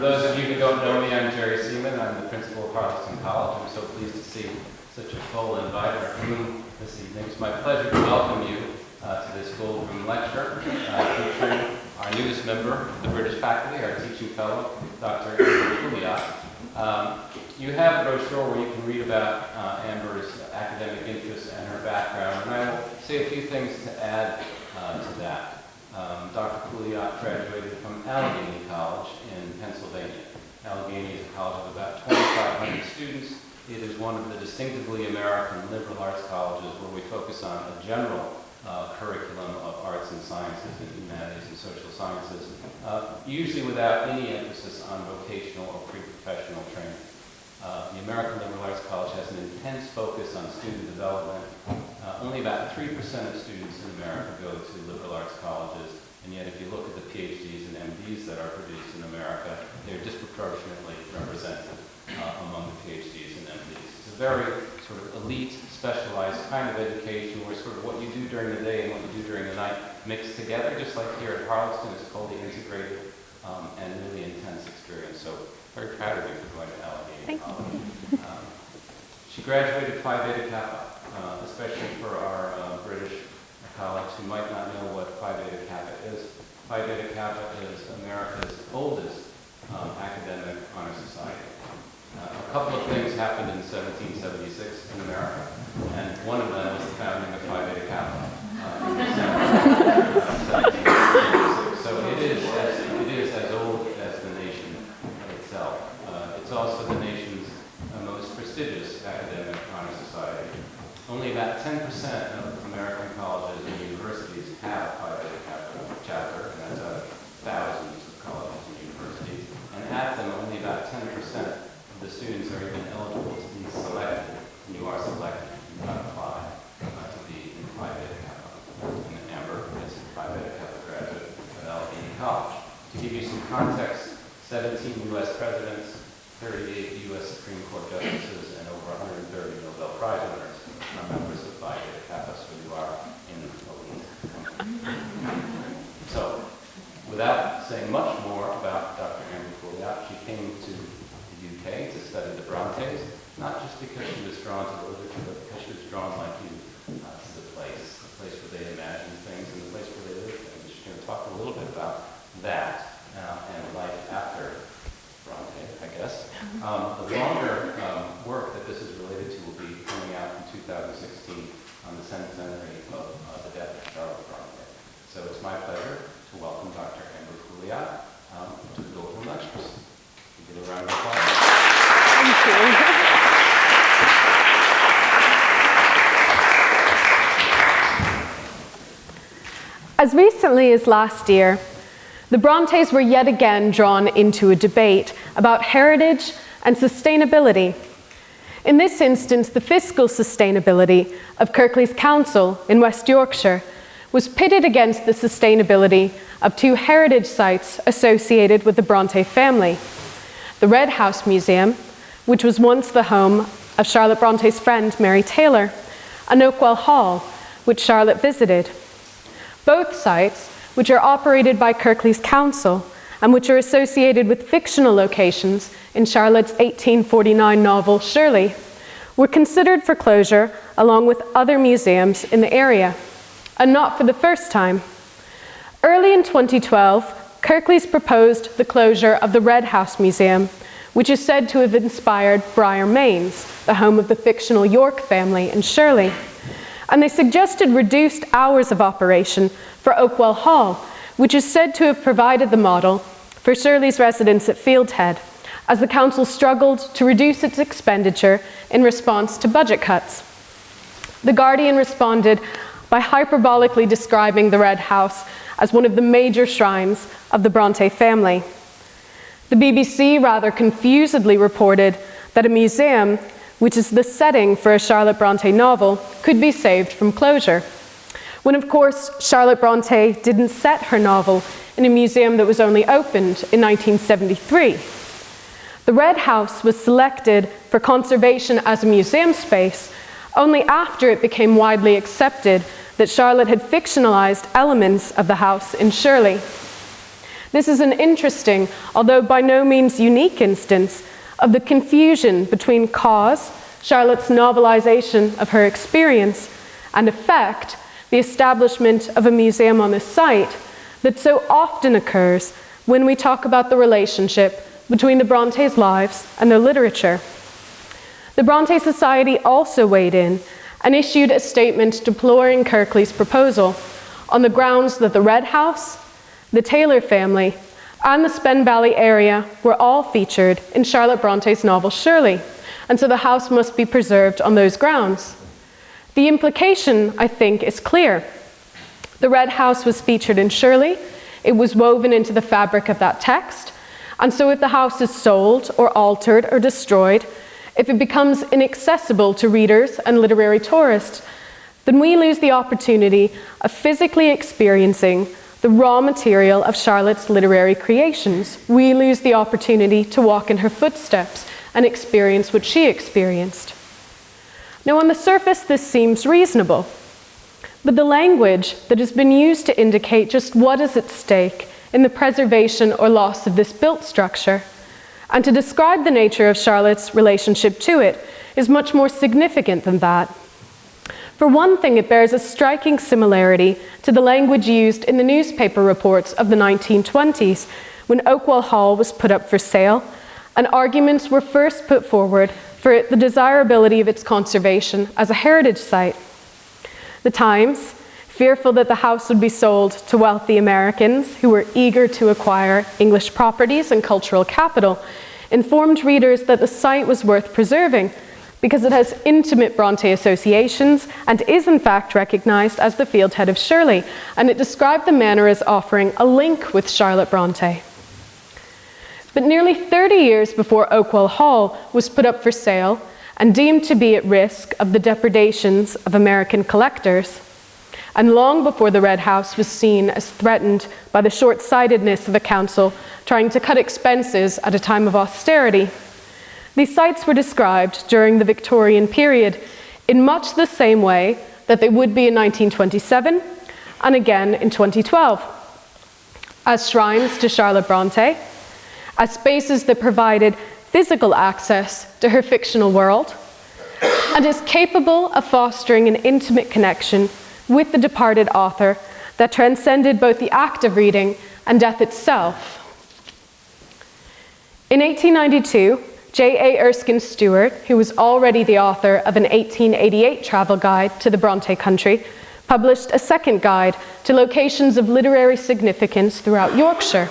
those of you who don't know me, I'm Jerry Seaman. I'm the principal of Harleston College. I'm so pleased to see such a full inviter room this evening. It's my pleasure to welcome you to this Gold Room lecture featuring our newest member of the British faculty, our teaching fellow, Dr. Pouliot. You have a brochure where you can read about Amber's academic interests and her background, and I will say a few things to add to that. Dr. Pouliot graduated from Allegheny College in Pennsylvania. Allegheny is a college of about 2,500 students. It is one of the distinctively American liberal arts colleges where we focus on a general curriculum of arts and sciences and humanities and social sciences, usually without any emphasis on vocational or pre-professional training. The American Liberal Arts College has an intense focus on student development. Only about 3% of students in America go to liberal arts colleges, and yet if you look at the PhDs and MDs that are produced in America, they're disproportionately represented among the PhDs and MDs. It's a very sort of elite, specialized kind of education where sort of what you do during the day and what you do during the night mixed together, just like here at Harleston. It's fully integrated and really intense experience. So very proud of you for going to Allegheny College. She graduated Phi Beta Kappa, especially for our British colleagues who might not know what Phi Beta Kappa is. Phi Beta Kappa is America's oldest academic honor society. A couple of things happened in 1776 in America, and one of them was the founding of Phi Beta Kappa in December 1776. So it is as old as the nation itself. It's also the nation's most prestigious academic honor society. Only about 10% of American colleges and universities have Phi Beta Kappa chapter, and that's out of thousands of colleges and universities. And at them, only about 10% of the students are even eligible to be selected. And you are selected, you do not apply to be in Phi Beta Kappa. And Amber is a Phi Beta Kappa graduate at Allegheny College. To give you some context, 17 U.S. presidents, 38 U.S. Supreme Court justices, and over 130 Nobel Prize winners are members of Phi Beta Kappa, so you are in the elite. So, without saying much more about Dr. Amber Pouliot, she came to the UK to study the Brontes, not just because she was drawn to literature, but because she was drawn like you to the place where they imagined things and the place where they lived things. She's going to talk a little bit about that and life after Bronte, I guess. The longer work that this is related to will be coming out in 2016 on the centenary of the death of Charlotte Bronte. So it's my pleasure to welcome Dr. Amber Pouliot to the Gold Room Lectures. Give a round of applause. Thank you. As recently as last year, the Brontes were yet again drawn into a debate about heritage and sustainability. In this instance, the fiscal sustainability of Kirklees Council in West Yorkshire was pitted against the sustainability of two heritage sites associated with the Bronte family. The Red House Museum, which was once the home of Charlotte Bronte's friend Mary Taylor, and Oakwell Hall, which Charlotte visited. Both sites, which are operated by Kirklees Council and which are associated with fictional locations in Charlotte's 1849 novel Shirley, were considered for closure along with other museums in the area, and not for the first time. Early in 2012, Kirklees proposed the closure of the Red House Museum, which is said to have inspired Briar Mains, the home of the fictional York family in Shirley. And they suggested reduced hours of operation for Oakwell Hall, which is said to have provided the model for Shirley's residence at Fieldhead, as the council struggled to reduce its expenditure in response to budget cuts. The Guardian responded by hyperbolically describing the Red House as one of the major shrines of the Bronte family. The BBC rather confusedly reported that a museum, which is the setting for a Charlotte Bronte novel, could be saved from closure, when of course Charlotte Bronte didn't set her novel in a museum that was only opened in 1973. The Red House was selected for conservation as a museum space only after it became widely accepted that Charlotte had fictionalized elements of the house in Shirley. This is an interesting, although by no means unique instance, of the confusion between cause, Charlotte's novelization of her experience, and effect, the establishment of a museum on the site, that so often occurs when we talk about the relationship between the Brontes' lives and their literature. The Bronte Society also weighed in and issued a statement deploring Kirklees' proposal on the grounds that the Red House, the Taylor family, and the Spen Valley area were all featured in Charlotte Bronte's novel Shirley, and so the house must be preserved on those grounds. The implication, I think, is clear. The Red House was featured in Shirley, it was woven into the fabric of that text, and so if the house is sold or altered or destroyed, if it becomes inaccessible to readers and literary tourists, then we lose the opportunity of physically experiencing the raw material of Charlotte's literary creations. We lose the opportunity to walk in her footsteps and experience what she experienced. Now, on the surface, this seems reasonable, but the language that has been used to indicate just what is at stake in the preservation or loss of this built structure, and to describe the nature of Charlotte's relationship to it, is much more significant than that. For one thing, it bears a striking similarity to the language used in the newspaper reports of the 1920s, when Oakwell Hall was put up for sale, and arguments were first put forward for the desirability of its conservation as a heritage site. The Times, fearful that the house would be sold to wealthy Americans who were eager to acquire English properties and cultural capital, informed readers that the site was worth preserving because it has intimate Bronte associations and is in fact recognized as the fieldhead of Shirley, and it described the manor as offering a link with Charlotte Bronte. But nearly 30 years before Oakwell Hall was put up for sale and deemed to be at risk of the depredations of American collectors, and long before the Red House was seen as threatened by the short-sightedness of a council trying to cut expenses at a time of austerity, these sites were described during the Victorian period in much the same way that they would be in 1927 and again in 2012, as shrines to Charlotte Bronte, as spaces that provided physical access to her fictional world, and is capable of fostering an intimate connection with the departed author that transcended both the act of reading and death itself. In 1892, J.A. Erskine Stewart, who was already the author of an 1888 travel guide to the Bronte country, published a second guide to locations of literary significance throughout Yorkshire,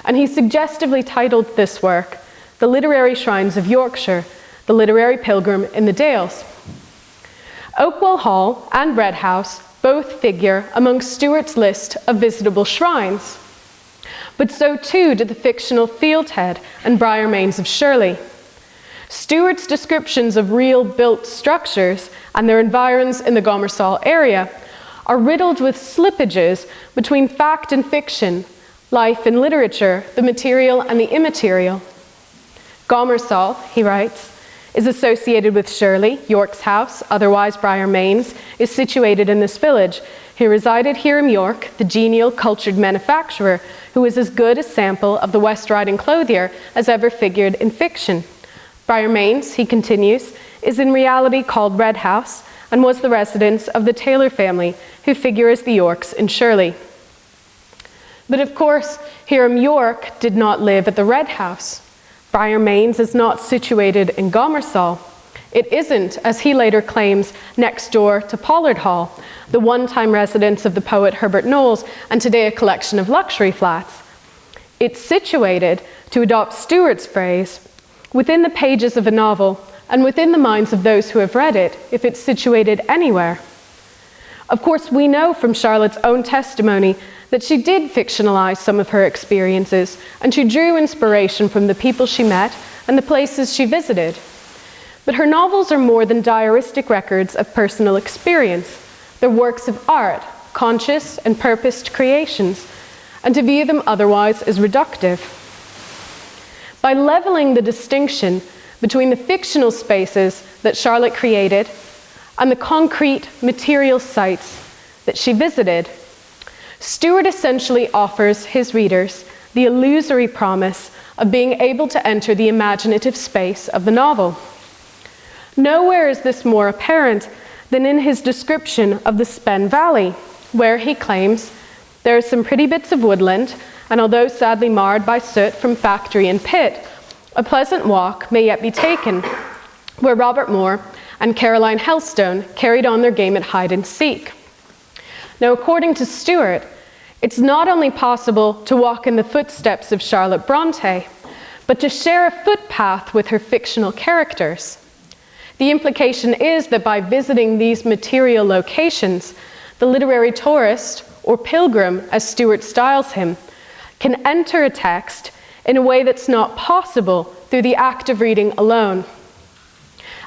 and he suggestively titled this work, "The Literary Shrines of Yorkshire, the Literary Pilgrim in the Dales." Oakwell Hall and Red House both figure among Stewart's list of visitable shrines, but so too did the fictional Fieldhead and Briar Mains of Shirley. Stewart's descriptions of real built structures and their environs in the Gomersall area are riddled with slippages between fact and fiction, life and literature, the material and the immaterial. Gomersall, he writes, is associated with Shirley. York's house, otherwise Briar Mains, is situated in this village. He resided here in York, the genial, cultured manufacturer who is as good a sample of the West Riding clothier as ever figured in fiction. Briar Mains, he continues, is in reality called Red House and was the residence of the Taylor family who figure as the Yorks in Shirley. But of course, Hiram York did not live at the Red House. Briar Mains is not situated in Gomersall. It isn't, as he later claims, next door to Pollard Hall, the one-time residence of the poet Herbert Knowles, and today a collection of luxury flats. It's situated, to adopt Stewart's phrase, within the pages of a novel and within the minds of those who have read it, if it's situated anywhere. Of course, we know from Charlotte's own testimony that she did fictionalize some of her experiences, and she drew inspiration from the people she met and the places she visited. But her novels are more than diaristic records of personal experience. They're works of art, conscious and purposed creations, and to view them otherwise is reductive. By leveling the distinction between the fictional spaces that Charlotte created and the concrete material sites that she visited, Stewart essentially offers his readers the illusory promise of being able to enter the imaginative space of the novel. Nowhere is this more apparent than in his description of the Spen Valley, where he claims there are some pretty bits of woodland, and although sadly marred by soot from factory and pit, a pleasant walk may yet be taken, where Robert Moore and Caroline Helstone carried on their game at hide and seek. Now, according to Stewart, it's not only possible to walk in the footsteps of Charlotte Bronte, but to share a footpath with her fictional characters. The implication is that by visiting these material locations, the literary tourist, or pilgrim as Stewart styles him, can enter a text in a way that's not possible through the act of reading alone.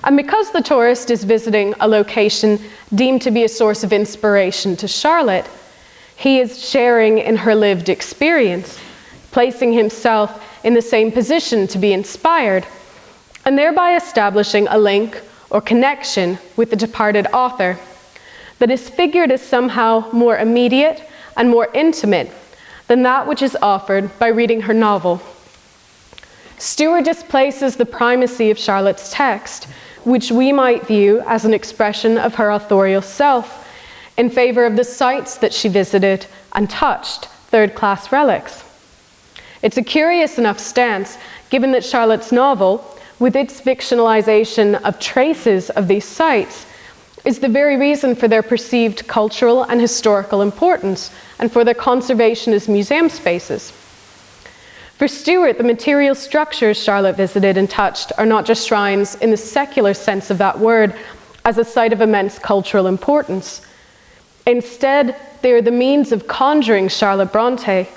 And because the tourist is visiting a location deemed to be a source of inspiration to Charlotte, he is sharing in her lived experience, placing himself in the same position to be inspired, and thereby establishing a link or connection with the departed author that is figured as somehow more immediate and more intimate than that which is offered by reading her novel. Stewart displaces the primacy of Charlotte's text, which we might view as an expression of her authorial self, in favor of the sites that she visited and touched, third-class relics. It's a curious enough stance, given that Charlotte's novel, with its fictionalization of traces of these sites, is the very reason for their perceived cultural and historical importance, and for their conservation as museum spaces. For Stewart, the material structures Charlotte visited and touched are not just shrines in the secular sense of that word, as a site of immense cultural importance. Instead, they are the means of conjuring Charlotte Bronte,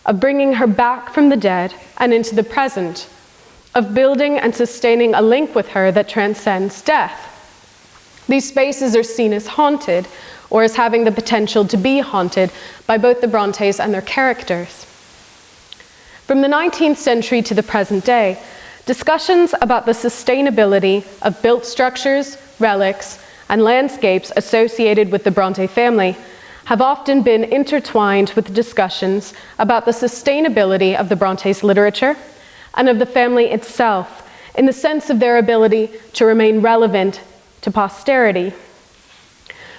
of bringing her back from the dead and into the present, of building and sustaining a link with her that transcends death. These spaces are seen as haunted, or as having the potential to be haunted by both the Brontes and their characters. From the 19th century to the present day, discussions about the sustainability of built structures, relics, and landscapes associated with the Bronte family have often been intertwined with discussions about the sustainability of the Brontes' literature and of the family itself, in the sense of their ability to remain relevant to posterity.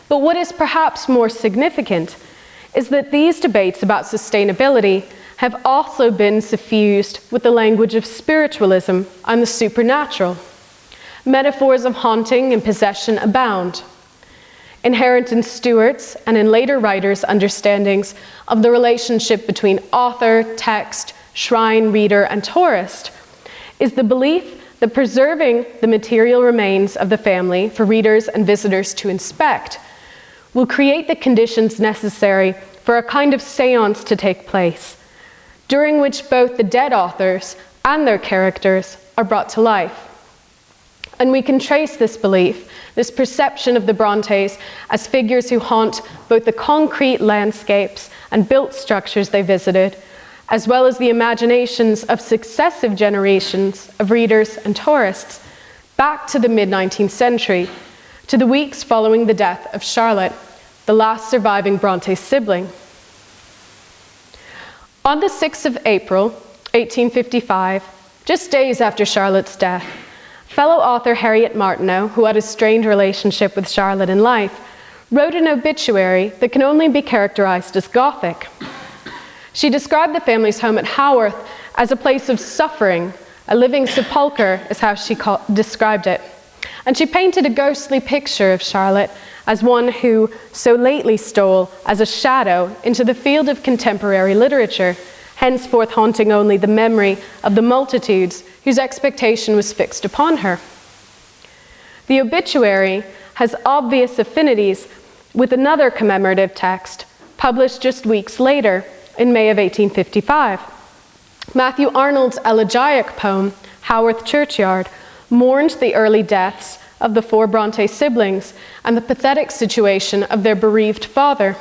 But what is perhaps more significant is that these debates about sustainability have also been suffused with the language of spiritualism and the supernatural. Metaphors of haunting and possession abound. Inherent in Stewart's and in later writers' understandings of the relationship between author, text, shrine, reader, and tourist is the belief that preserving the material remains of the family for readers and visitors to inspect will create the conditions necessary for a kind of seance to take place, during which both the dead authors and their characters are brought to life. And we can trace this belief, this perception of the Brontes as figures who haunt both the concrete landscapes and built structures they visited, as well as the imaginations of successive generations of readers and tourists, back to the mid-19th century, to the weeks following the death of Charlotte, the last surviving Bronte sibling. On the 6th of April, 1855, just days after Charlotte's death, fellow author Harriet Martineau, who had a strained relationship with Charlotte in life, wrote an obituary that can only be characterized as Gothic. She described the family's home at Haworth as a place of suffering, a living sepulchre is how she described it. And she painted a ghostly picture of Charlotte as one who so lately stole as a shadow into the field of contemporary literature, henceforth haunting only the memory of the multitudes whose expectation was fixed upon her. The obituary has obvious affinities with another commemorative text published just weeks later in May of 1855. Matthew Arnold's elegiac poem, Haworth Churchyard, mourned the early deaths of the four Bronte siblings and the pathetic situation of their bereaved father,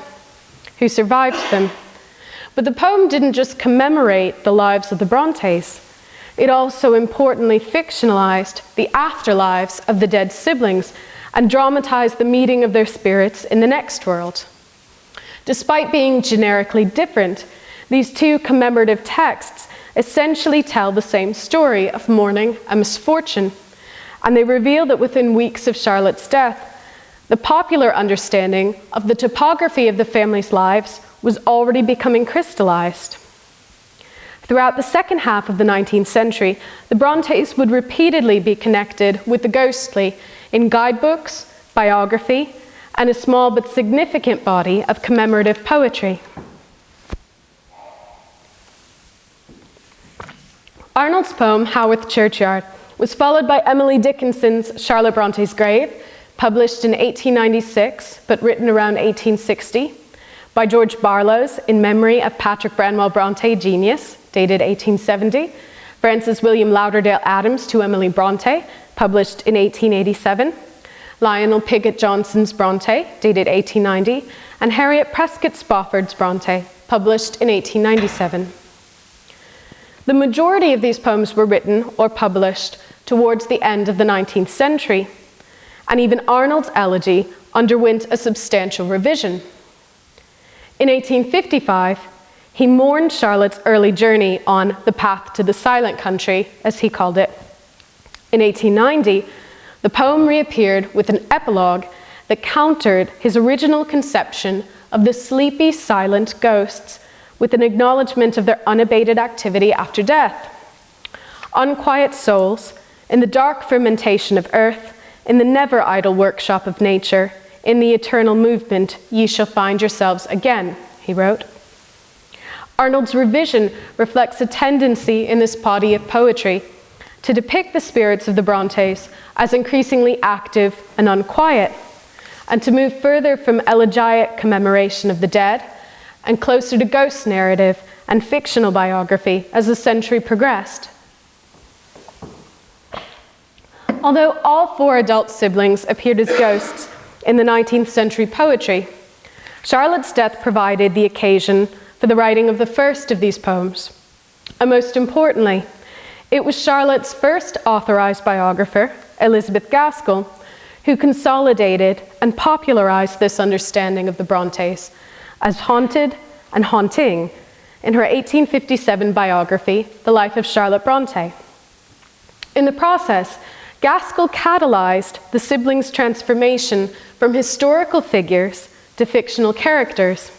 who survived them. But the poem didn't just commemorate the lives of the Brontes. It also importantly fictionalized the afterlives of the dead siblings and dramatized the meeting of their spirits in the next world. Despite being generically different, These two commemorative texts essentially tell the same story of mourning and misfortune, and they reveal that within weeks of Charlotte's death, the popular understanding of the topography of the family's lives was already becoming crystallized. Throughout the second half of the 19th century, the Brontes would repeatedly be connected with the ghostly in guidebooks, biography, and a small but significant body of commemorative poetry. Arnold's poem, Haworth Churchyard, was followed by Emily Dickinson's Charlotte Bronte's Grave, published in 1896, but written around 1860, by George Barlow's In Memory of Patrick Branwell Bronte, Genius, dated 1870, Francis William Lauderdale Adams to Emily Bronte, published in 1887, Lionel Pigot Johnson's Bronte, dated 1890, and Harriet Prescott Spofford's Bronte, published in 1897. The majority of these poems were written or published towards the end of the 19th century, and even Arnold's elegy underwent a substantial revision. In 1855, he mourned Charlotte's early journey on the path to the silent country, as he called it. In 1890, the poem reappeared with an epilogue that countered his original conception of the sleepy, silent ghosts with an acknowledgement of their unabated activity after death. Unquiet souls, in the dark fermentation of earth, in the never idle workshop of nature, in the eternal movement, ye shall find yourselves again, he wrote. Arnold's revision reflects a tendency in this body of poetry to depict the spirits of the Brontes as increasingly active and unquiet, and to move further from elegiac commemoration of the dead and closer to ghost narrative and fictional biography as the century progressed. Although all four adult siblings appeared as ghosts in the 19th century poetry, Charlotte's death provided the occasion for the writing of the first of these poems. And most importantly, it was Charlotte's first authorized biographer, Elizabeth Gaskell, who consolidated and popularized this understanding of the Brontes as haunted and haunting in her 1857 biography, The Life of Charlotte Bronte. In the process, Gaskell catalyzed the siblings' transformation from historical figures to fictional characters.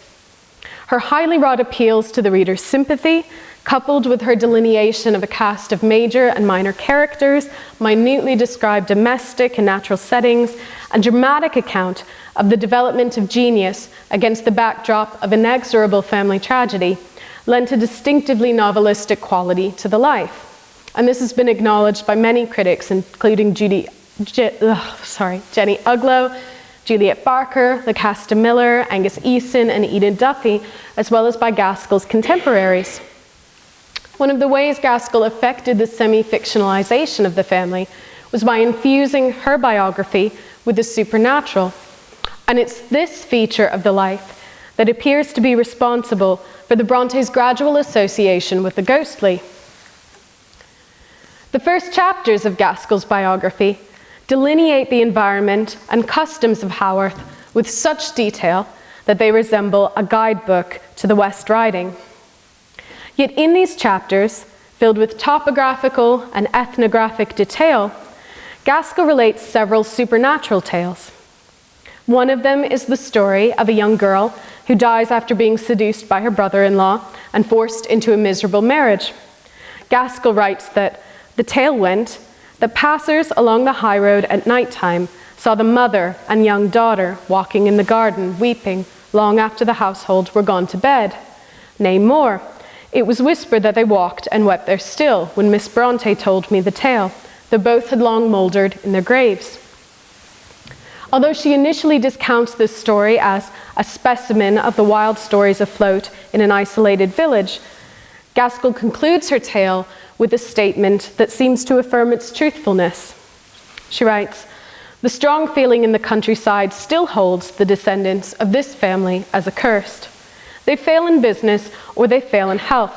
Her highly wrought appeals to the reader's sympathy, coupled with her delineation of a cast of major and minor characters, minutely described domestic and natural settings, and dramatic account of the development of genius against the backdrop of inexorable family tragedy, lent a distinctively novelistic quality to the life. And this has been acknowledged by many critics, including Jenny Uglow, Juliet Barker, Lucasta Miller, Angus Eason, and Eden Duffy, as well as by Gaskell's contemporaries. One of the ways Gaskell affected the semi-fictionalization of the family was by infusing her biography with the supernatural. And it's this feature of the life that appears to be responsible for the Brontes' gradual association with the ghostly. The first chapters of Gaskell's biography delineate the environment and customs of Haworth with such detail that they resemble a guidebook to the West Riding. Yet in these chapters, filled with topographical and ethnographic detail, Gaskell relates several supernatural tales. One of them is the story of a young girl who dies after being seduced by her brother-in-law and forced into a miserable marriage. Gaskell writes that the tale went that passers along the high road at night time saw the mother and young daughter walking in the garden, weeping, long after the household were gone to bed. Nay more, it was whispered that they walked and wept there still when Miss Bronte told me the tale, though both had long mouldered in their graves. Although she initially discounts this story as a specimen of the wild stories afloat in an isolated village, Gaskell concludes her tale with a statement that seems to affirm its truthfulness. She writes, "The strong feeling in the countryside still holds the descendants of this family as accursed. They fail in business or they fail in health."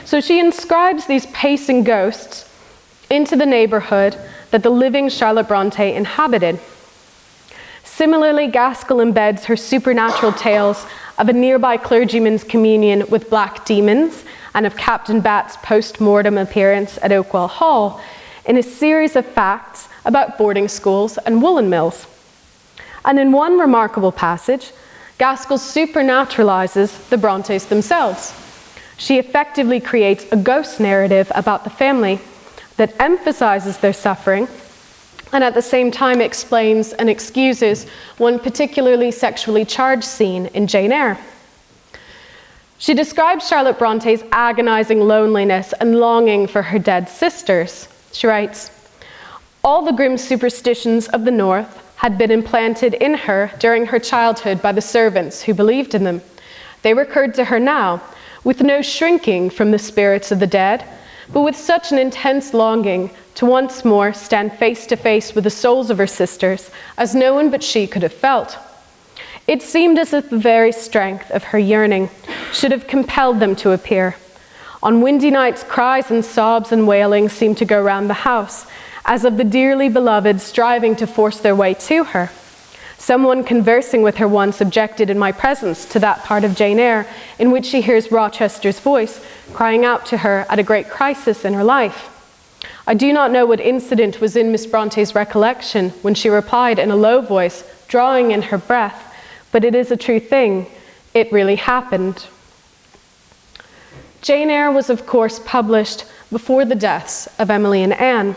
So she inscribes these pacing ghosts into the neighborhood that the living Charlotte Bronte inhabited. Similarly, Gaskell embeds her supernatural tales of a nearby clergyman's communion with black demons and of Captain Bat's post-mortem appearance at Oakwell Hall in a series of facts about boarding schools and woolen mills. And in one remarkable passage, Gaskell supernaturalizes the Brontes themselves. She effectively creates a ghost narrative about the family that emphasizes their suffering and at the same time explains and excuses one particularly sexually charged scene in Jane Eyre. She describes Charlotte Bronte's agonizing loneliness and longing for her dead sisters. She writes, "All the grim superstitions of the North had been implanted in her during her childhood by the servants who believed in them. They recurred to her now, with no shrinking from the spirits of the dead, but with such an intense longing to once more stand face to face with the souls of her sisters as no one but she could have felt. It seemed as if the very strength of her yearning should have compelled them to appear. On windy nights, cries and sobs and wailing seemed to go round the house, as of the dearly beloved striving to force their way to her. Someone conversing with her once objected in my presence to that part of Jane Eyre in which she hears Rochester's voice crying out to her at a great crisis in her life. I do not know what incident was in Miss Bronte's recollection when she replied in a low voice, drawing in her breath, but it is a true thing. It really happened." Jane Eyre was, of course, published before the deaths of Emily and Anne.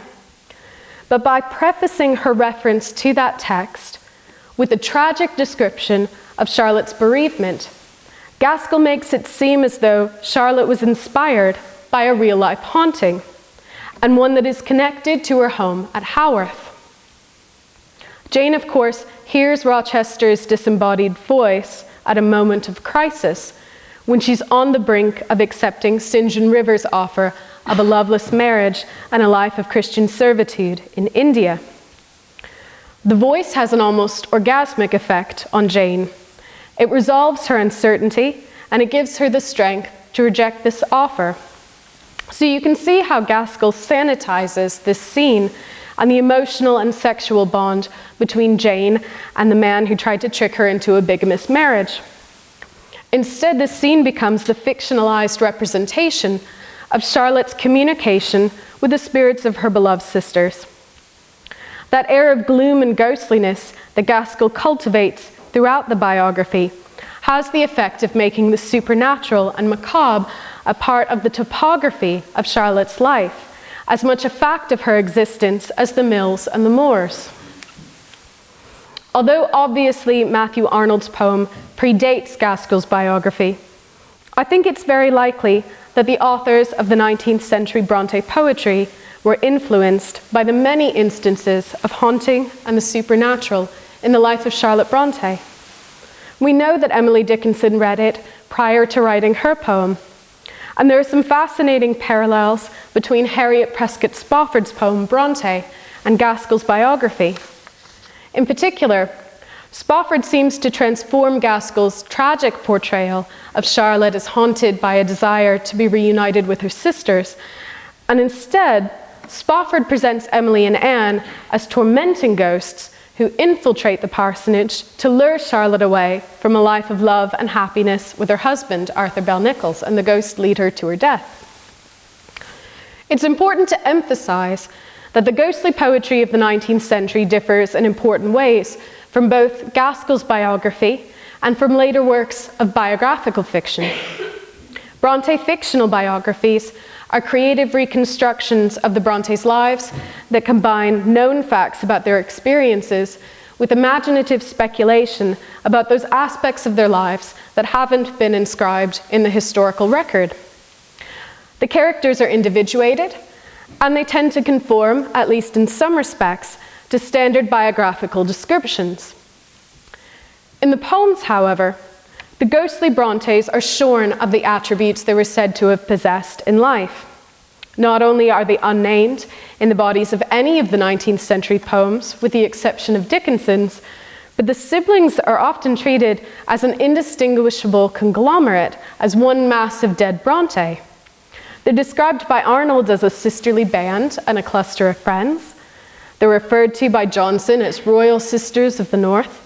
But by prefacing her reference to that text with a tragic description of Charlotte's bereavement, Gaskell makes it seem as though Charlotte was inspired by a real-life haunting, and one that is connected to her home at Haworth. Jane, of course, hears Rochester's disembodied voice at a moment of crisis, when she's on the brink of accepting St. John River's offer of a loveless marriage and a life of Christian servitude in India. The voice has an almost orgasmic effect on Jane. It resolves her uncertainty, and it gives her the strength to reject this offer. So you can see how Gaskell sanitizes this scene and the emotional and sexual bond between Jane and the man who tried to trick her into a bigamous marriage. Instead, the scene becomes the fictionalized representation of Charlotte's communication with the spirits of her beloved sisters. That air of gloom and ghostliness that Gaskell cultivates throughout the biography has the effect of making the supernatural and macabre a part of the topography of Charlotte's life, as much a fact of her existence as the mills and the moors. Although obviously Matthew Arnold's poem predates Gaskell's biography, I think it's very likely that the authors of the 19th century Bronte poetry were influenced by the many instances of haunting and the supernatural in the life of Charlotte Bronte. We know that Emily Dickinson read it prior to writing her poem, and there are some fascinating parallels between Harriet Prescott Spofford's poem Bronte and Gaskell's biography. In particular, Spofford seems to transform Gaskell's tragic portrayal of Charlotte as haunted by a desire to be reunited with her sisters, and instead, Spofford presents Emily and Anne as tormenting ghosts who infiltrate the parsonage to lure Charlotte away from a life of love and happiness with her husband, Arthur Bell Nichols, and the ghosts lead her to her death. It's important to emphasize that the ghostly poetry of the 19th century differs in important ways from both Gaskell's biography and from later works of biographical fiction. Bronte fictional biographies are creative reconstructions of the Brontes' lives that combine known facts about their experiences with imaginative speculation about those aspects of their lives that haven't been inscribed in the historical record. The characters are individuated, and they tend to conform, at least in some respects, to standard biographical descriptions. In the poems, however, the ghostly Brontes are shorn of the attributes they were said to have possessed in life. Not only are they unnamed in the bodies of any of the 19th century poems, with the exception of Dickinson's, but the siblings are often treated as an indistinguishable conglomerate, as one massive dead Bronte. They're described by Arnold as a sisterly band and a cluster of friends. They're referred to by Johnson as royal sisters of the North,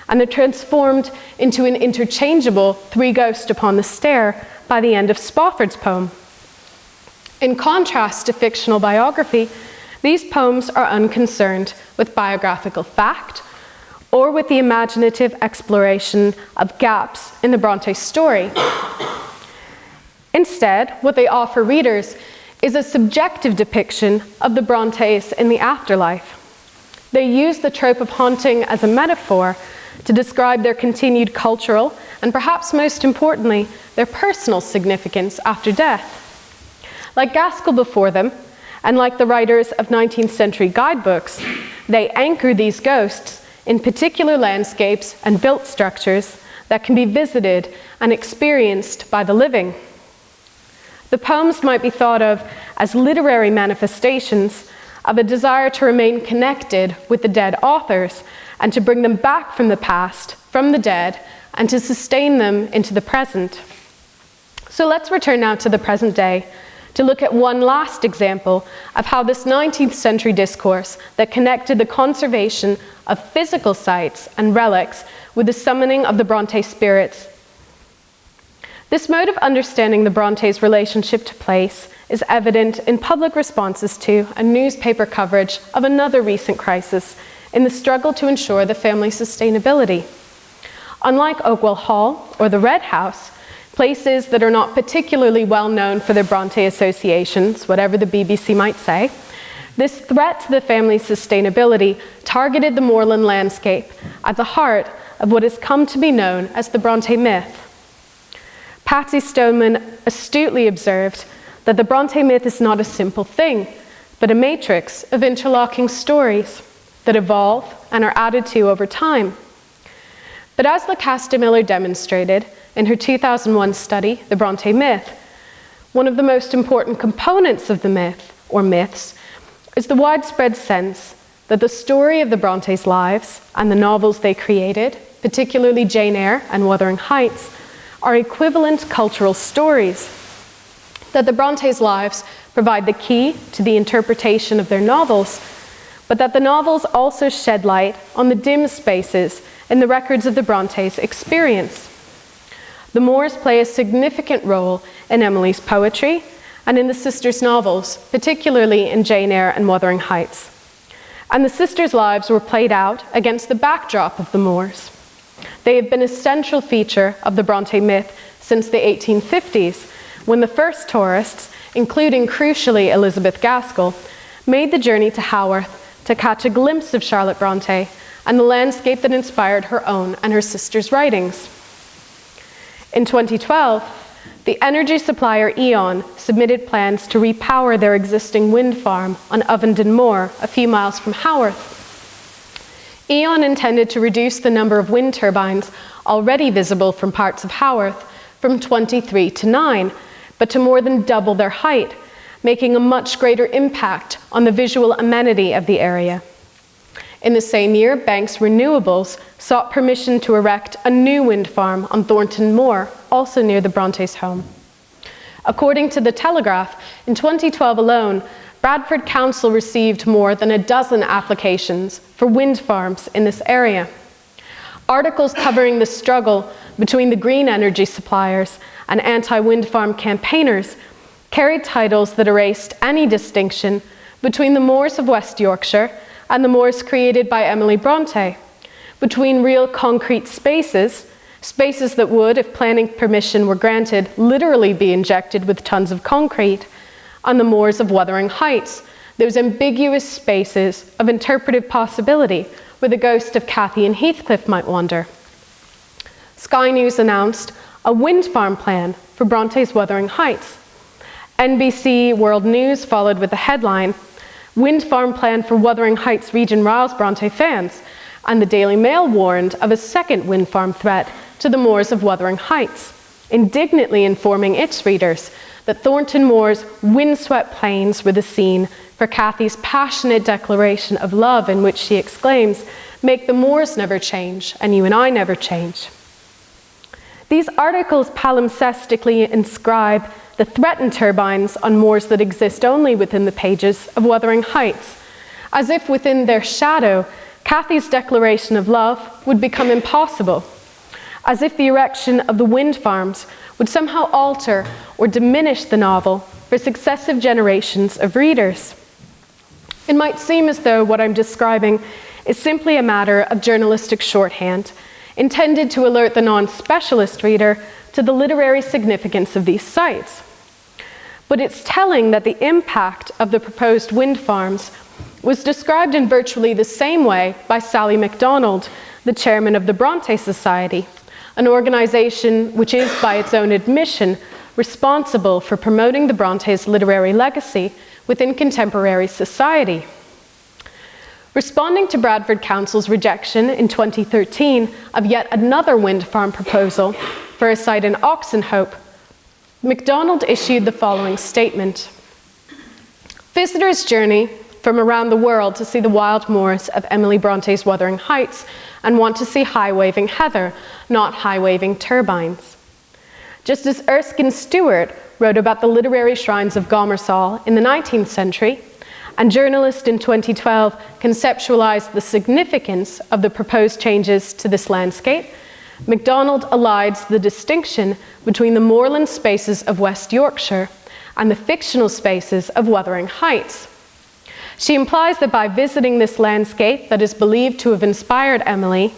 and they're transformed into an interchangeable three ghosts upon the stair by the end of Spofford's poem. In contrast to fictional biography, these poems are unconcerned with biographical fact or with the imaginative exploration of gaps in the Bronte story. Instead, what they offer readers is a subjective depiction of the Brontes in the afterlife. They use the trope of haunting as a metaphor to describe their continued cultural and, perhaps most importantly, their personal significance after death. Like Gaskell before them, and like the writers of 19th century guidebooks, they anchor these ghosts in particular landscapes and built structures that can be visited and experienced by the living. The poems might be thought of as literary manifestations of a desire to remain connected with the dead authors and to bring them back from the past, from the dead, and to sustain them into the present. So let's return now to the present day to look at one last example of how this 19th century discourse that connected the conservation of physical sites and relics with the summoning of the Bronte spirits. This mode of understanding the Brontes' relationship to place is evident in public responses to and newspaper coverage of another recent crisis in the struggle to ensure the family's sustainability. Unlike Oakwell Hall or the Red House, places that are not particularly well known for their Bronte associations, whatever the BBC might say, this threat to the family's sustainability targeted the moorland landscape at the heart of what has come to be known as the Bronte Myth. Patsy Stoneman astutely observed that the Bronte Myth is not a simple thing, but a matrix of interlocking stories that evolve and are added to over time. But as Lucasta Miller demonstrated in her 2001 study, The Bronte Myth, one of the most important components of the myth, or myths, is the widespread sense that the story of the Brontes' lives and the novels they created, particularly Jane Eyre and Wuthering Heights, are equivalent cultural stories, that the Brontes' lives provide the key to the interpretation of their novels, but that the novels also shed light on the dim spaces in the records of the Brontes' experience. The Moors play a significant role in Emily's poetry and in the sisters' novels, particularly in Jane Eyre and Wuthering Heights. And the sisters' lives were played out against the backdrop of the Moors. They have been a central feature of the Bronte myth since the 1850s, when the first tourists, including crucially Elizabeth Gaskell, made the journey to Haworth to catch a glimpse of Charlotte Bronte and the landscape that inspired her own and her sister's writings. In 2012, the energy supplier E.ON submitted plans to repower their existing wind farm on Ovenden Moor, a few miles from Haworth. E.ON intended to reduce the number of wind turbines already visible from parts of Haworth from 23 to 9, but to more than double their height, making a much greater impact on the visual amenity of the area. In the same year, Banks Renewables sought permission to erect a new wind farm on Thornton Moor, also near the Brontes' home. According to The Telegraph, in 2012 alone, Bradford Council received more than a dozen applications for wind farms in this area. Articles covering the struggle between the green energy suppliers and anti-wind farm campaigners carried titles that erased any distinction between the moors of West Yorkshire and the moors created by Emily Bronte, between real concrete spaces, spaces that would, if planning permission were granted, literally be injected with tons of concrete, on the moors of Wuthering Heights, those ambiguous spaces of interpretive possibility where the ghost of Cathy and Heathcliff might wander. Sky News announced a wind farm plan for Bronte's Wuthering Heights. NBC World News followed with the headline, "Wind farm plan for Wuthering Heights region riles Bronte fans," and the Daily Mail warned of a second wind farm threat to the moors of Wuthering Heights, indignantly informing its readers that Thornton Moor's windswept plains were the scene for Cathy's passionate declaration of love in which she exclaims, "Make the moors never change, and you and I never change." These articles palimpsestically inscribe the threatened turbines on moors that exist only within the pages of Wuthering Heights, as if within their shadow Cathy's declaration of love would become impossible, as if the erection of the wind farms would somehow alter or diminish the novel for successive generations of readers. It might seem as though what I'm describing is simply a matter of journalistic shorthand, intended to alert the non-specialist reader to the literary significance of these sites. But it's telling that the impact of the proposed wind farms was described in virtually the same way by Sally MacDonald, the chairman of the Bronte Society, an organization which is, by its own admission, responsible for promoting the Brontes' literary legacy within contemporary society. Responding to Bradford Council's rejection in 2013 of yet another wind farm proposal for a site in Oxenhope, MacDonald issued the following statement. Visitors journey from around the world to see the wild moors of Emily Bronte's Wuthering Heights and want to see high-waving heather, not high-waving turbines. Just as Erskine Stewart wrote about the literary shrines of Gomersall in the 19th century, and journalist in 2012 conceptualized the significance of the proposed changes to this landscape, MacDonald elides the distinction between the moorland spaces of West Yorkshire and the fictional spaces of Wuthering Heights. She implies that by visiting this landscape that is believed to have inspired Emily,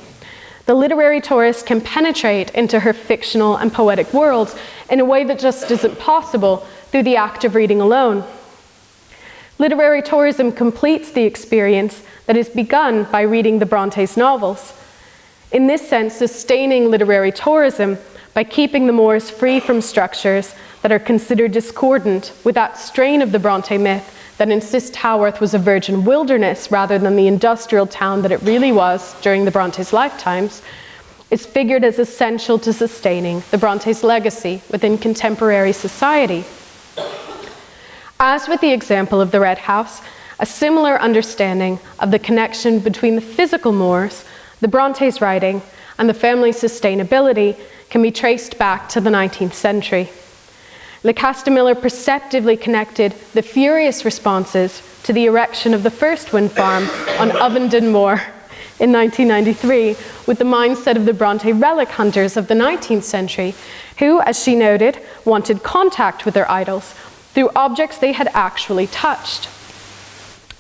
the literary tourist can penetrate into her fictional and poetic worlds in a way that just isn't possible through the act of reading alone. Literary tourism completes the experience that is begun by reading the Brontes' novels. In this sense, sustaining literary tourism by keeping the moors free from structures that are considered discordant with that strain of the Bronte myth that insists Haworth was a virgin wilderness rather than the industrial town that it really was during the Brontes' lifetimes, is figured as essential to sustaining the Brontes' legacy within contemporary society. As with the example of the Red House, a similar understanding of the connection between the physical moors, the Brontes' writing, and the family sustainability can be traced back to the 19th century. Le Castamiller perceptively connected the furious responses to the erection of the first wind farm on Ovenden Moor in 1993 with the mindset of the Bronte relic hunters of the 19th century, who, as she noted, wanted contact with their idols through objects they had actually touched.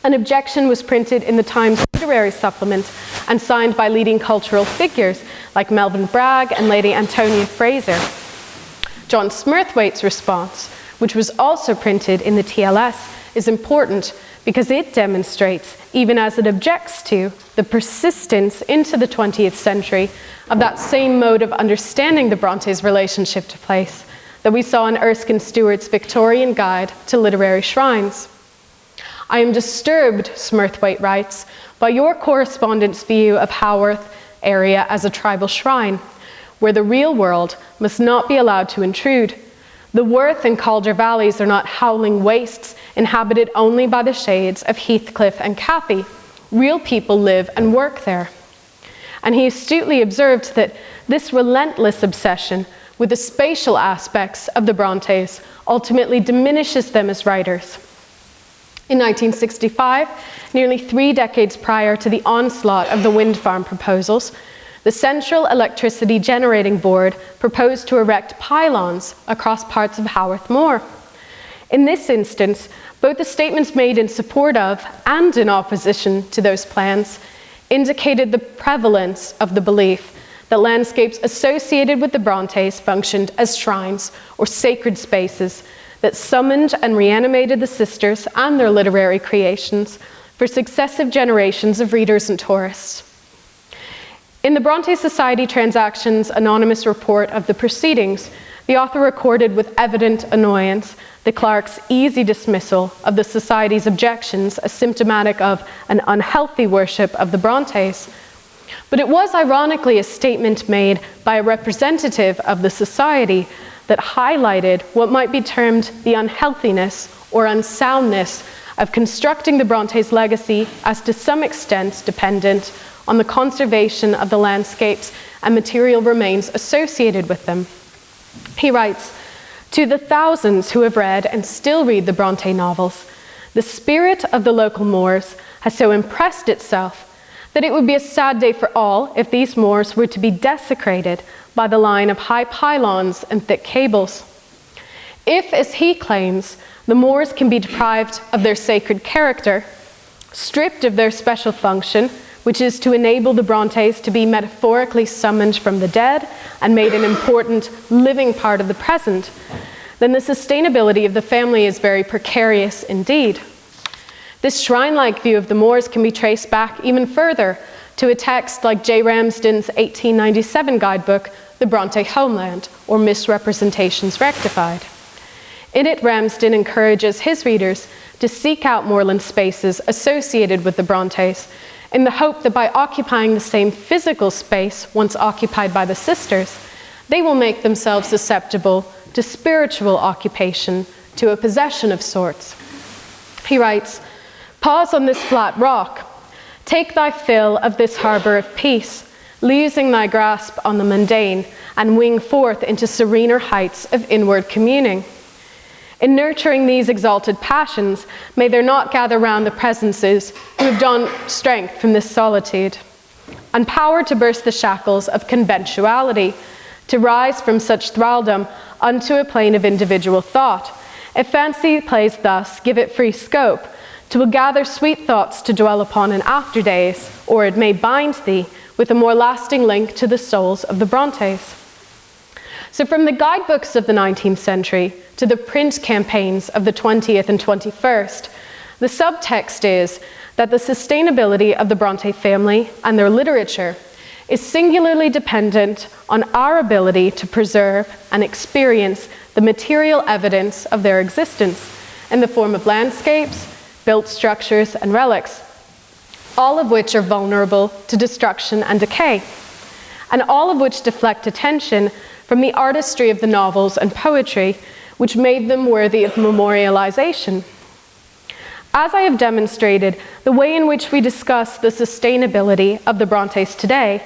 An objection was printed in the Times literary supplement and signed by leading cultural figures like Melvyn Bragg and Lady Antonia Fraser. John Smurthwaite's response, which was also printed in the TLS, is important because it demonstrates, even as it objects to, the persistence into the 20th century of that same mode of understanding the Brontes' relationship to place that we saw in Erskine Stewart's Victorian Guide to Literary Shrines. I am disturbed, Smurthwaite writes, by your correspondent's view of Haworth area as a tribal shrine, where the real world must not be allowed to intrude. The Worth and Calder valleys are not howling wastes inhabited only by the shades of Heathcliff and Cathy. Real people live and work there. And he astutely observed that this relentless obsession with the spatial aspects of the Brontes ultimately diminishes them as writers. In 1965, nearly 3 decades prior to the onslaught of the wind farm proposals, the Central Electricity Generating Board proposed to erect pylons across parts of Haworth Moor. In this instance, both the statements made in support of and in opposition to those plans indicated the prevalence of the belief that landscapes associated with the Brontes functioned as shrines or sacred spaces that summoned and reanimated the sisters and their literary creations for successive generations of readers and tourists. In the Bronte Society Transactions anonymous report of the proceedings, the author recorded with evident annoyance the clerk's easy dismissal of the Society's objections as symptomatic of an unhealthy worship of the Brontes. But it was ironically a statement made by a representative of the Society that highlighted what might be termed the unhealthiness or unsoundness of constructing the Brontes' legacy as to some extent dependent on the conservation of the landscapes and material remains associated with them. He writes, "To the thousands who have read and still read the Bronte novels, the spirit of the local moors has so impressed itself that it would be a sad day for all if these moors were to be desecrated by the line of high pylons and thick cables. If, as he claims, the moors can be deprived of their sacred character, stripped of their special function, which is to enable the Brontes to be metaphorically summoned from the dead and made an important living part of the present, then the sustainability of the family is very precarious indeed. This shrine-like view of the moors can be traced back even further to a text like J. Ramsden's 1897 guidebook, The Bronte Homeland, or Misrepresentations Rectified. In it, Ramsden encourages his readers to seek out moorland spaces associated with the Brontes in the hope that by occupying the same physical space once occupied by the sisters, they will make themselves susceptible to spiritual occupation, to a possession of sorts. He writes, "Pause on this flat rock. Take thy fill of this harbour of peace, losing thy grasp on the mundane, and wing forth into serener heights of inward communing. In nurturing these exalted passions, may there not gather round the presences who have drawn strength from this solitude, and power to burst the shackles of conventuality, to rise from such thraldom unto a plane of individual thought. If fancy plays thus, give it free scope, to gather sweet thoughts to dwell upon in after days, or it may bind thee with a more lasting link to the souls of the Brontes." So from the guidebooks of the 19th century to the print campaigns of the 20th and 21st, the subtext is that the sustainability of the Bronte family and their literature is singularly dependent on our ability to preserve and experience the material evidence of their existence in the form of landscapes, built structures, and relics, all of which are vulnerable to destruction and decay, and all of which deflect attention from the artistry of the novels and poetry, which made them worthy of memorialization. As I have demonstrated, the way in which we discuss the sustainability of the Brontes today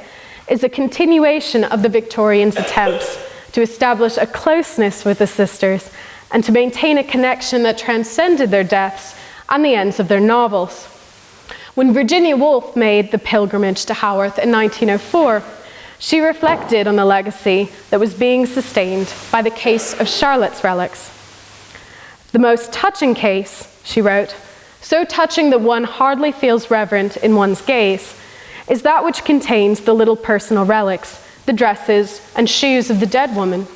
is a continuation of the Victorians' attempts to establish a closeness with the sisters and to maintain a connection that transcended their deaths and the ends of their novels. When Virginia Woolf made the pilgrimage to Haworth in 1904, she reflected on the legacy that was being sustained by the case of Charlotte's relics. "The most touching case," she wrote, "so touching that one hardly feels reverent in one's gaze, is that which contains the little personal relics, the dresses and shoes of the dead woman.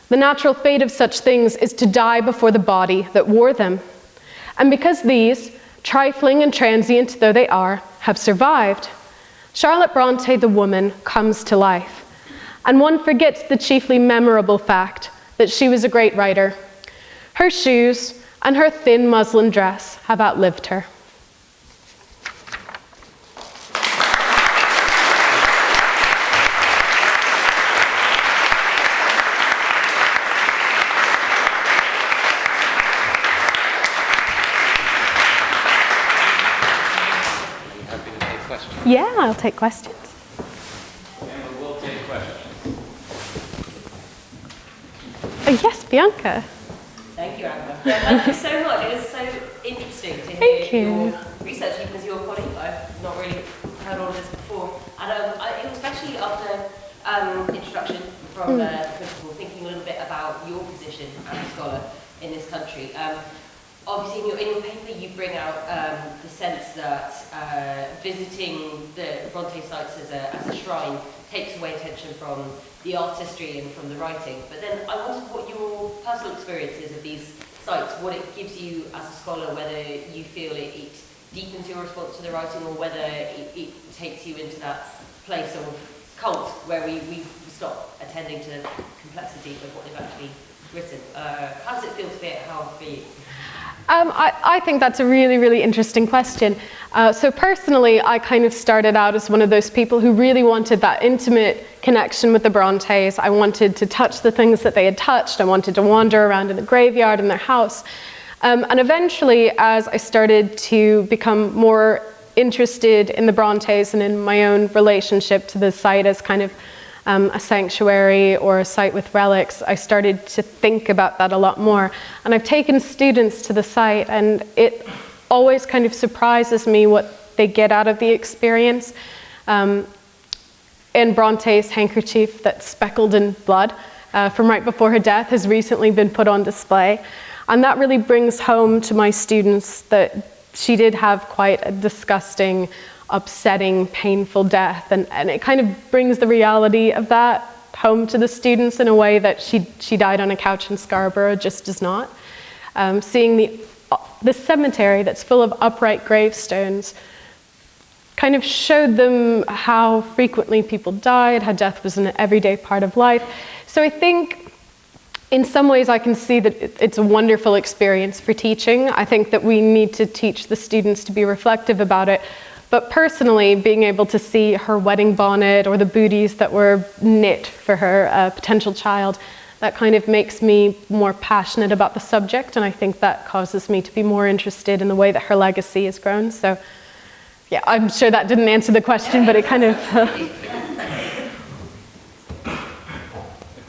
The natural fate of such things is to die before the body that wore them. And because these, trifling and transient though they are, have survived, Charlotte Bronte the woman comes to life, and one forgets the chiefly memorable fact that she was a great writer. Her shoes and her thin muslin dress have outlived her." Yeah, I'll take questions. And we'll take questions. Oh, yes, Bianca. Thank you, Amber. Yeah, thank you so much. It is so interesting to Thank hear you. your research, even as your colleague. I've not really heard all of this before. And it was especially after introduction from the principal, thinking a little bit about your position as a scholar in this country. Obviously, in your paper, you bring out the sense that visiting the Bronte sites as a shrine takes away attention from the artistry and from the writing. But then I wondered what your personal experience is of these sites, what it gives you as a scholar, whether you feel it deepens your response to the writing, or whether it takes you into that place of cult where we stop attending to the complexity of what they've actually written. How does it feel to be at Howard for you? I think that's a really, really interesting question. So personally, I kind of started out as one of those people who really wanted that intimate connection with the Brontes. I wanted to touch the things that they had touched. I wanted to wander around in the graveyard in their house. And eventually, as I started to become more interested in the Brontes and in my own relationship to the site as kind of a sanctuary or a site with relics, I started to think about that a lot more. And I've taken students to the site, and it always kind of surprises me what they get out of the experience. In Bronte's handkerchief that's speckled in blood from right before her death has recently been put on display. And that really brings home to my students that she did have quite a disgusting, upsetting, painful death. And it kind of brings the reality of that home to the students in a way that she died on a couch in Scarborough just does not. Seeing the cemetery that's full of upright gravestones kind of showed them how frequently people died, how death was an everyday part of life. So I think in some ways I can see that it's a wonderful experience for teaching. I think that we need to teach the students to be reflective about it. But personally, being able to see her wedding bonnet or the booties that were knit for her potential child, that kind of makes me more passionate about the subject, and I think that causes me to be more interested in the way that her legacy has grown. So yeah, I'm sure that didn't answer the question, but it kind of... The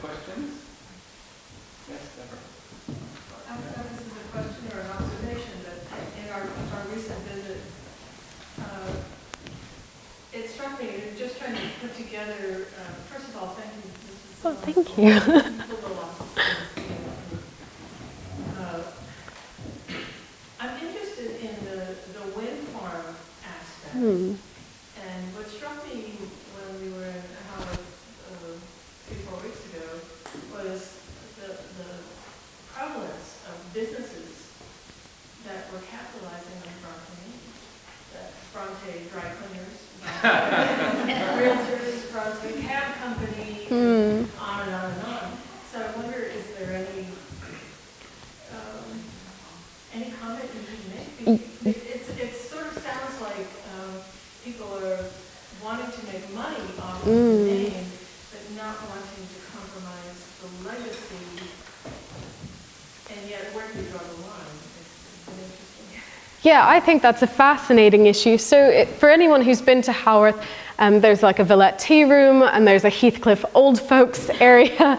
questions? Yes, Deborah. I don't know if this is a question or an observation, but in our recent visit, it struck me, just trying to put together, first of all, thank you. Well, thank you. I'm interested in the wind farm aspect. And what struck me when we were in Howard 3-4 weeks ago was the prevalence of businesses that were capitalizing on Bronte name. That Bronte dry cleaners, realtors, Bronte cab company, on and on and on. So I wonder, is there any comment you can make? It sort of sounds like people are wanting to make money off of the name, but not wanting to compromise the legacy. And yet, where do you draw the line? It's been interesting. Yeah, I think that's a fascinating issue. So for anyone who's been to Haworth, there's like a Villette tea room, and there's a Heathcliff old folks area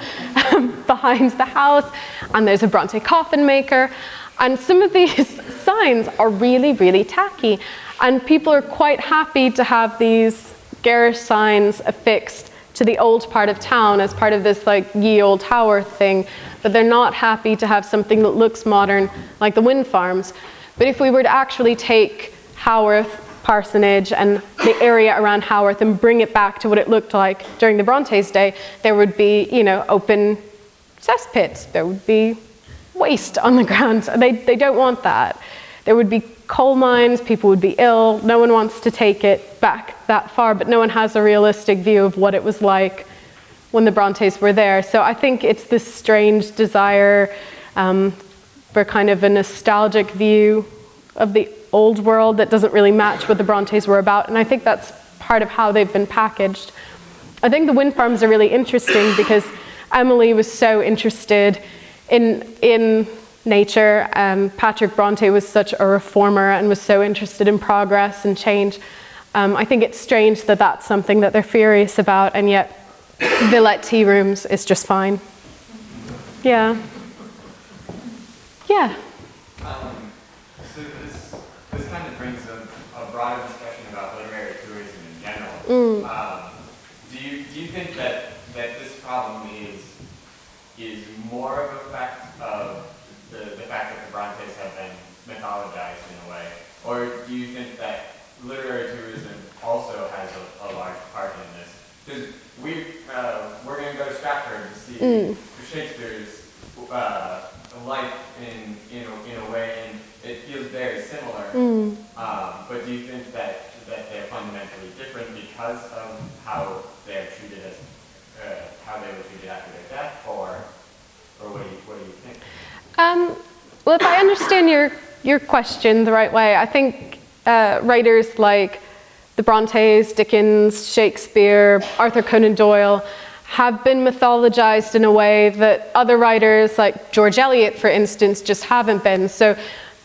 behind the house, and there's a Bronte coffin maker. And some of these signs are really, really tacky. And people are quite happy to have these garish signs affixed to the old part of town as part of this like ye old Haworth thing, but they're not happy to have something that looks modern like the wind farms. But if we were to actually take Haworth parsonage and the area around Haworth and bring it back to what it looked like during the Brontes' day, there would be, open cesspits. There would be waste on the ground. They don't want that. There would be coal mines, people would be ill. No one wants to take it back that far, but no one has a realistic view of what it was like when the Brontes were there. So I think it's this strange desire for kind of a nostalgic view of the old world that doesn't really match what the Brontes were about, and I think that's part of how they've been packaged. I think the wind farms are really interesting because Emily was so interested in nature. Patrick Bronte was such a reformer and was so interested in progress and change. I think it's strange that that's something that they're furious about, and yet Villette tea rooms is just fine. Yeah. Yeah. So this kind of brings a broader discussion about literary tourism in general. Do you think that this problem is more of a fact of the fact that the Brontes have been mythologized in a way, or do you think that literary tourism also has a large part in this? Because we're going to go to Stratford to see Shakespeare's life in a way, and it feels very similar. But do you think that they're fundamentally different because of how they're treated how they were treated after their death, or what do you think? Well, if I understand your question the right way, I think writers like the Brontes, Dickens, Shakespeare, Arthur Conan Doyle have been mythologized in a way that other writers like George Eliot, for instance, just haven't been. So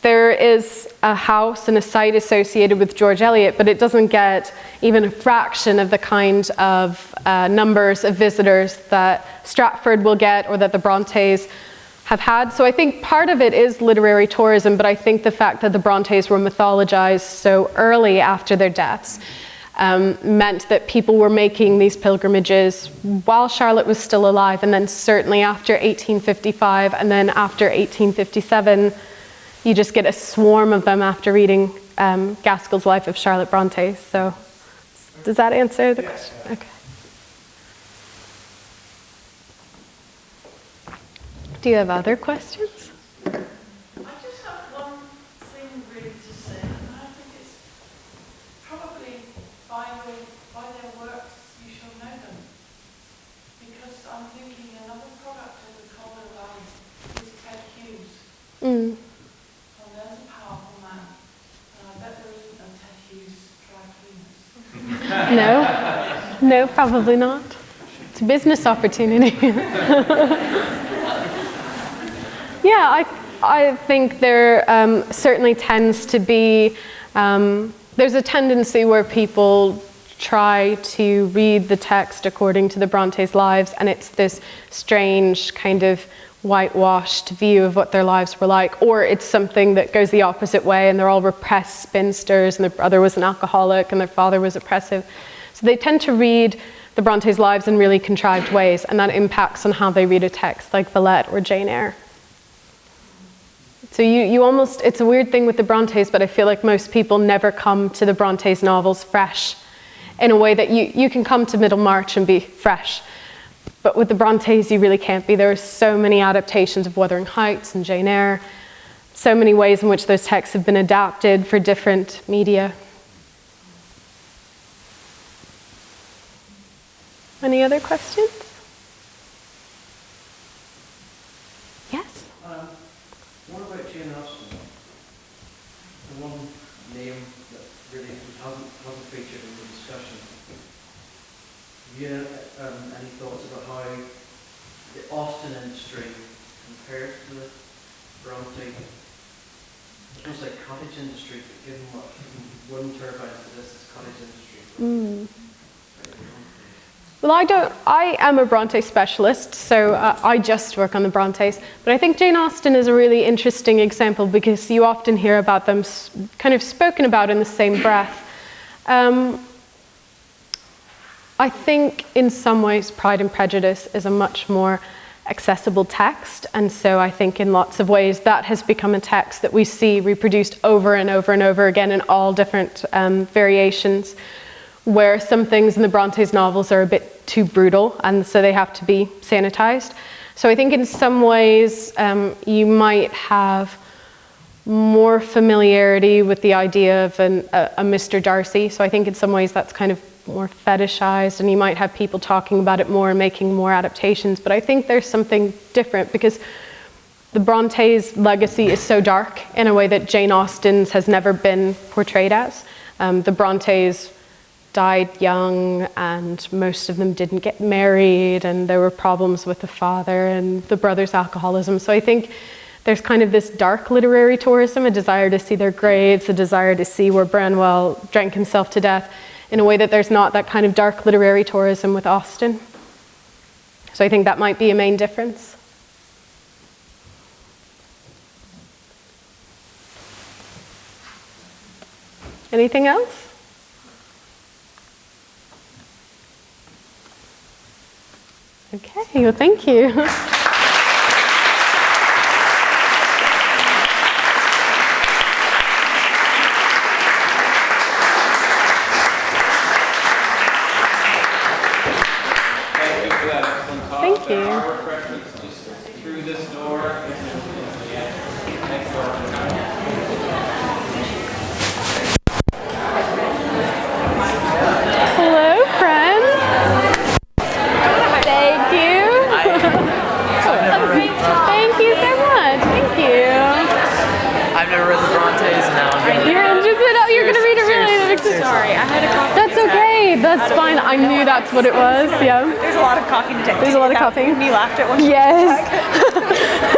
there is a house and a site associated with George Eliot, but it doesn't get even a fraction of the kind of numbers of visitors that Stratford will get or that the Brontes have had. So I think part of it is literary tourism, but I think the fact that the Brontes were mythologized so early after their deaths meant that people were making these pilgrimages while Charlotte was still alive, and then certainly after 1855, and then after 1857, you just get a swarm of them after reading Gaskell's Life of Charlotte Bronte. So does that answer the question? Okay. Do you have other questions? I just have one thing really to say, and I think it's probably by their works you shall know them. Because I'm thinking another product of the Colville Valley is Ted Hughes. Mm. And there's a powerful man. And I bet there isn't a Ted Hughes dry cleaners. No, probably not. It's a business opportunity. Yeah, I think there certainly tends to be, there's a tendency where people try to read the text according to the Brontes' lives, and it's this strange kind of whitewashed view of what their lives were like, or it's something that goes the opposite way and they're all repressed spinsters and their brother was an alcoholic and their father was oppressive. So they tend to read the Brontes' lives in really contrived ways, and that impacts on how they read a text like Villette or Jane Eyre. So you almost, it's a weird thing with the Brontes, but I feel like most people never come to the Brontes novels fresh in a way that you can come to Middlemarch and be fresh. But with the Brontes, you really can't be. There are so many adaptations of Wuthering Heights and Jane Eyre, so many ways in which those texts have been adapted for different media. Any other questions? Yes? What about Jane Austen? The one name that really hasn't featured in the discussion. Have you any thoughts about how the Austen industry compares to the Bronte? It's almost like cottage industry, but given what wind turbines to this is cottage industry. Mm. Well, I am a Bronte specialist, so I just work on the Brontes, but I think Jane Austen is a really interesting example because you often hear about them kind of spoken about in the same breath. I think in some ways Pride and Prejudice is a much more accessible text, and so I think in lots of ways that has become a text that we see reproduced over and over and over again in all different variations, where some things in the Brontes novels are a bit too brutal and so they have to be sanitized. So I think in some ways you might have more familiarity with the idea of a Mr. Darcy. So I think in some ways that's kind of more fetishized, and you might have people talking about it more and making more adaptations. But I think there's something different because the Brontes' legacy is so dark in a way that Jane Austen's has never been portrayed as. The Brontes died young, and most of them didn't get married, and there were problems with the father and the brother's alcoholism. So I think there's kind of this dark literary tourism, a desire to see their graves, a desire to see where Branwell drank himself to death, in a way that there's not that kind of dark literary tourism with Austen. So I think that might be a main difference. Anything else? Okay, well, thank you. Thank you. There are refreshments just through this door. Next door. Hello, friend. Thank you. Thank you so much. Thank you. I've never read the Brontes, and now I'm going to You're interested? Oh, you're going to read it really? Sorry, I had a coffee. That's okay. That's fine. I knew that's what it was. Yeah. There's a lot of coffee to take. There's a lot of coffee. You laughed at one. Yes.